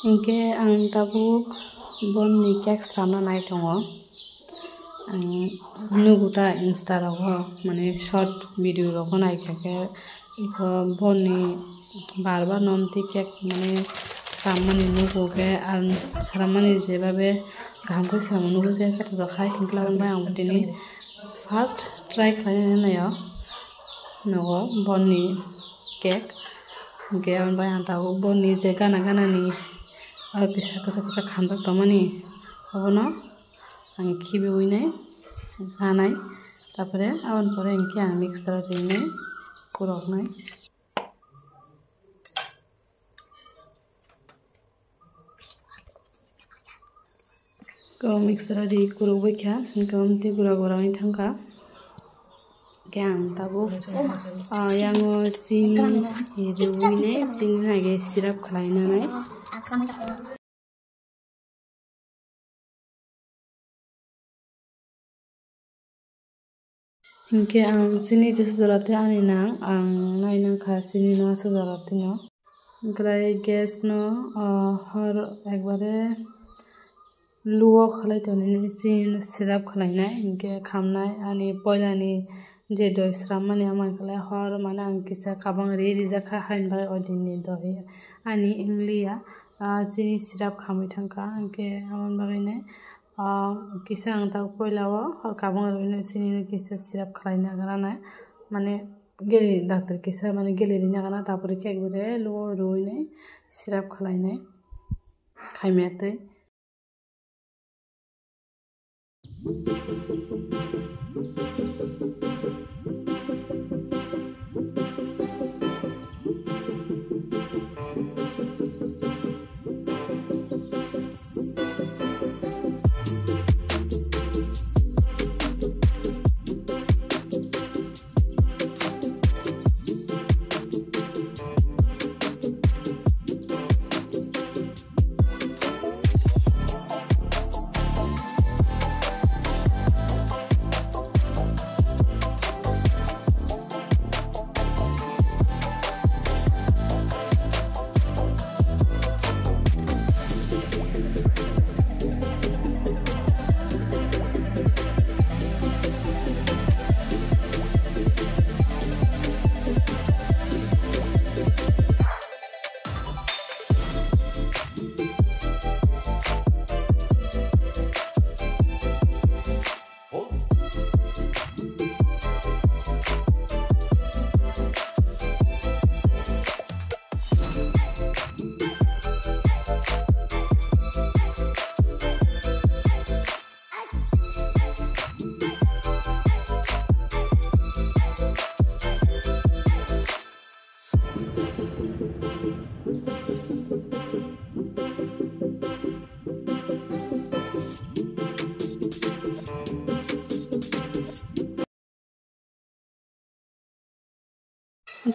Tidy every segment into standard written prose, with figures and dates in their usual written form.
इनके आं दाबो बननि केक सामना नाय दङ नुगुता इन्स्टाराव माने शर्ट भिडिअ राव नायखाखे इखो बननि बारबा नमति केक माने सामनि नुगुगे आर सामनि जेबाबे गामखौ सामनि नुगु जे साखाय हिंक्लावन बाय आं दिनै फार्स्ट ट्राई खालामनाय नायो नगो बननि केक गेवन बाय आं दाबो बननि जे गानानि किसा खामदा तमानि अबनो आं खिबिउइनाय हानाय तारपरे आवन परे इनके आं मिक्सर दिनै कुरकनाय को मिक्सर दी कुरकबैखा गमति गुरा थांखा के आं दाबो यांगो सिनि रुइनाय सिनि नागे सिराप खालायनानै इनके आं सिनि जसजराते आनि ना आं नायनांखा सिनि ना सजराते न ओमफ्राय गेस न हर एकबारे लुओ खालायतोनि सिनि सिराप खालायनाय इनके खामनाय आनि पयलानि जे दयस्रा माने आमायखलाय हर माने आं किसा काबां रेडी जाखा हाइनबाय अदिननि दहि आनि इंलिया सिनि सिराप खामै थांखा इनके आमन बागैने किसा आं ता पयलाओ हर काबां रेडी सिनि किसा सिराप खालायना गाना माने गेले डाक्टर किसा माने गेलेरि नागाना तापरे केक बरे लुओ रुइनाय सिराप खालायनाय खायमायातै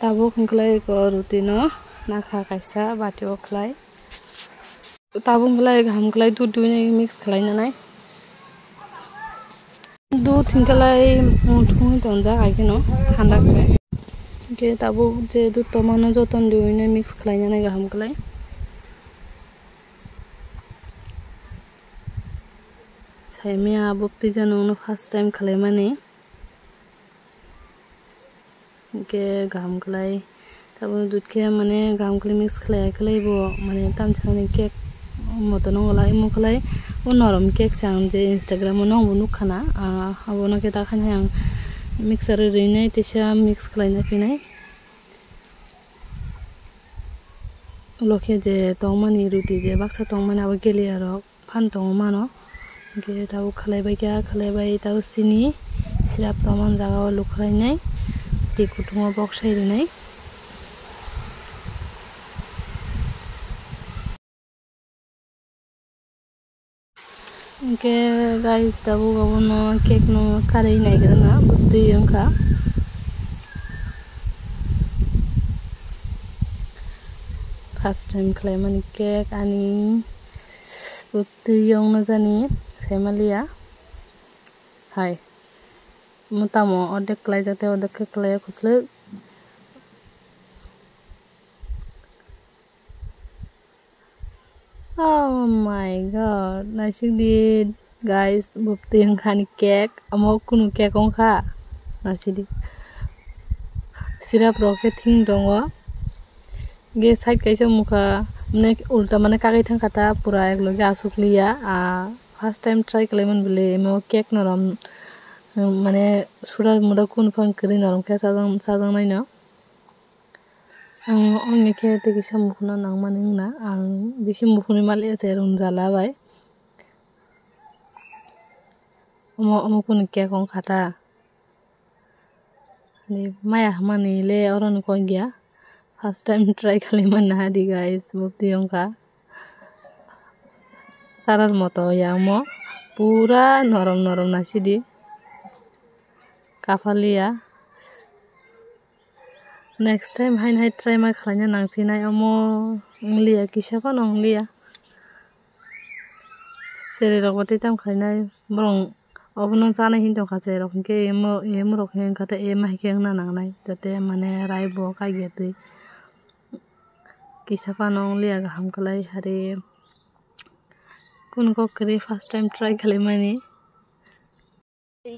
ताबो खंखलाय को रुटिनो नाखा कायसा बाटिओ खलाय ताबो खंखलाय हमखलाय दूध दुइनाय मिक्स खालायनानै दूध थिंखलाय मुथुं दंजा आइकेनो ठंडा करे के ताबो जे दूध तमानो जतन दुइनाय मिक्स खालायनानै हमखलाय सायमिया बप्ति जानो फर्स्ट टाइम खालायमाने के गाम खलाय ताबो दूध के माने गाम खलाय मिक्स खालायबो माने तामसाने केक मतो नंगलाय मुखलाय नरम केक चां जे इंस्टाग्राम नंगबो नुखाना आबोनो के ताखाने आं मिक्सर ओरैनो तेसा मिक्स खालायना फैनाय लखे जे तंमानि रुटि जे बाक्सा तंमानि आबो गेलियार फान तंग मानो के ताबो खालायबाय ताबो सिनि सिराप तमान जागा लुखायनाय दै गुदुङाव बक्सायनाय के गाइस दाबो गावनो केक नो खारै नायग्राना बुद्धि अंखा फर्स्ट टाइम खालायमानि केक आनि बुद्धि अंनो जानि सायमालिया हाय मुतामो अर्धेक खालाय जाते अर्धेक खालाय खुसले Oh my god, nasidi guys, bukti yang kan cake, amo kunu cake ongka, nasidi. Sirap roket hing dongo, ge side kaisa muka, mane ulta mane kagai thang kata pura ek loge asuk liya, first time try kaleman beli, mo cake noram, mane sudah muda kun pang kiri noram kayak sadang nai no. Ang ke te kisa mukna nang maning na ang bisi mukni mali ase runjala bai omo kun ke kong khata ni maya mani le oron ko gya first time try khali man na di guys bukti onka saral moto ya mo pura norom nasidi kafalia. Next time hai try ma khalanya nang pinai amo nglia kisa pa nong lia sere rokoti tam khainai borong obno sana hinto khache rok ke emo rok hen khata ema hikeng na nang nai tate mane rai bo ka gete kisa pa nong lia ga ham kalai hare kun ko kre first time try khale mani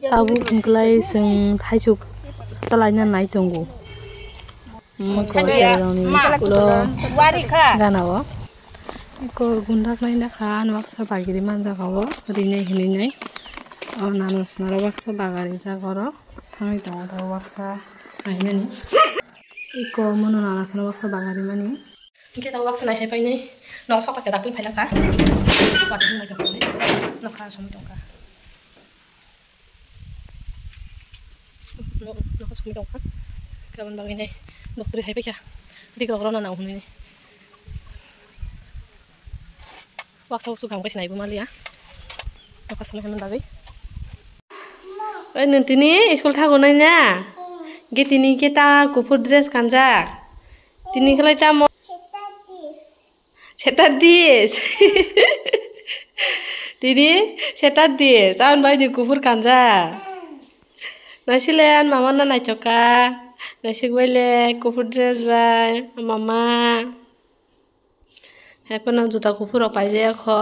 tabu kunklai sing thaisuk salanya nai tongu mako jaroni lo ganawa ko gundak nai na khan waksa bagiri manja kawo rine hini nai nanu snara waksa bagari ja goro thang tong ta waksa ainani iko mono nana snara waksa bagari mani ke ta waksa nai hepai nai no sok ka dakli phaila ka patin mai tong na kha som tong ka no som tong ka kaban bagi nai dokter hepai ka di ka corona na huni ni waksa usu kam kai nai bu malia no ka som hemen bagi nantini school thago nai na ge tini ke ta kupur dress kanja tini khalai ta mo setat dis tini setat dis aun bai di kupur kanja nasilean mama na choka nasik baile kupur dress bai mama hekono juta kupur pai je kho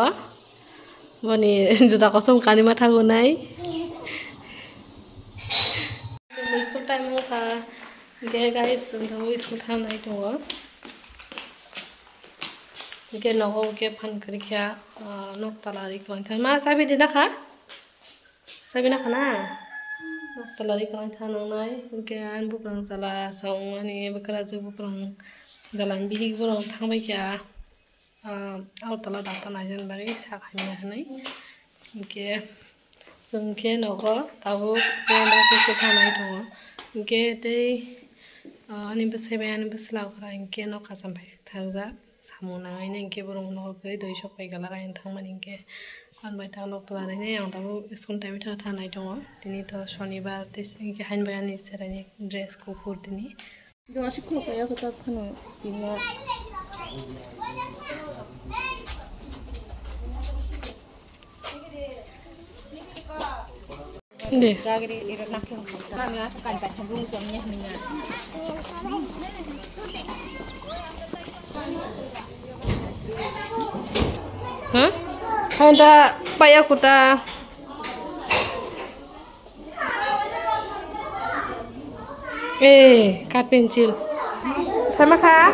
boni juta kosom kani ma thago nai school time ka ge guys ndo school time nai to ge no ge phan kri kya nok talari klang tha ma sabi de nakha sabi na khana nok talari klang tha nang nai ge an bu prang jala song ani bakra ju bu prang jalan bihi bu thang bai kya au tala da ta nai jan bari sa khai na nai ge sungke nogo tahu benda sesuatu nai to ge te ani besebe ani besla kra ge no ka sampai thangja samuna ngai ge borong no kre 200 pai gala gain thangmani ge an bai ta nok tla ne ang tabu school time tha nai to tini to shonibar te ge hain bagani serani dress ko fur tini do ashiko ko ya ko ta khano tinga Deh. Gagri ira nakin. Kami asukan ta sambung jamnya minyak. Hah? Ada payah kuta. Kat pensil. Sama kah?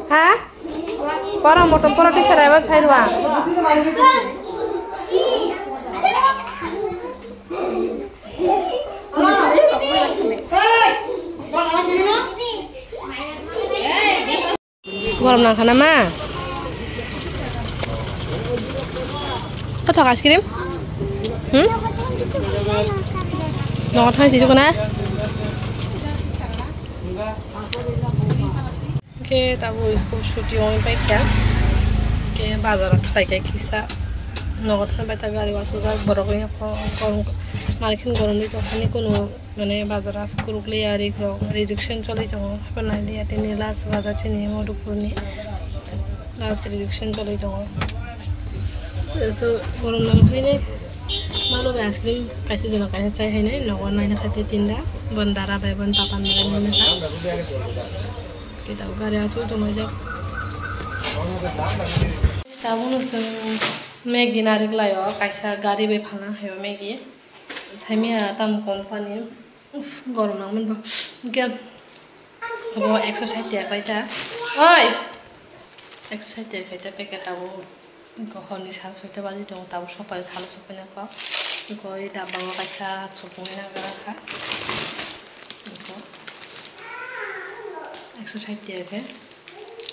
Hah? Orang motor pora di sana apa saya doang. Gorom nang khana ma Kau es krim? Ngot hai tidu kana ke tabu school shuti oi pai kya ke bazar thai kai khisa ngot hai bai ta gari wa suza borok ni ko markin gorom ni to khani kono mane bazar as kurukle ari ko rejection cholai to panai dia tini las baza chini modupurni las rejection cholai to so gorom nam khine malo ice cream kaise jona kaise chai hainai nogon naina khate tinda bandara bai ban papan bai mane sa kita gari asu to maja Tabun usung Maggi narik layo kaisa gari be phana hayo Maggi saimia tam company gorom nangman ba ke abo 160 টাকা পাইতা ওই 160 টাকা পাইতা packet আবো গহনি 6:30 বাজি দং তাবো সপাই সালো সপাইনা পা গই ডাবাও কাইসা সপংনা রাখা 160 টাকা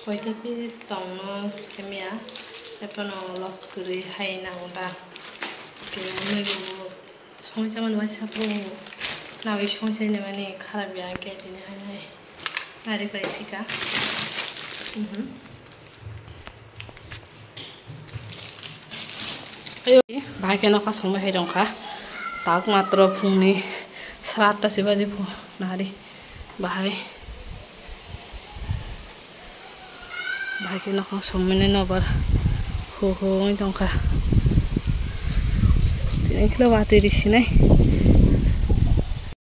কয়টা পিস দং কেমিয়া এপন লস করে হাই নাংদা কে মেগো সংসা মান ওয়াই সাপ্রো নাবি সংসাইনে মানে খারাপ ইয়া কেদিনে হাই নাই আরে বাই ফিকা Bahaya nak sama hidung kah? Tak matro phungni 8:30 baje nari bahaya nak sama ni nobar ho hidung kah. Ini kalau batu di sini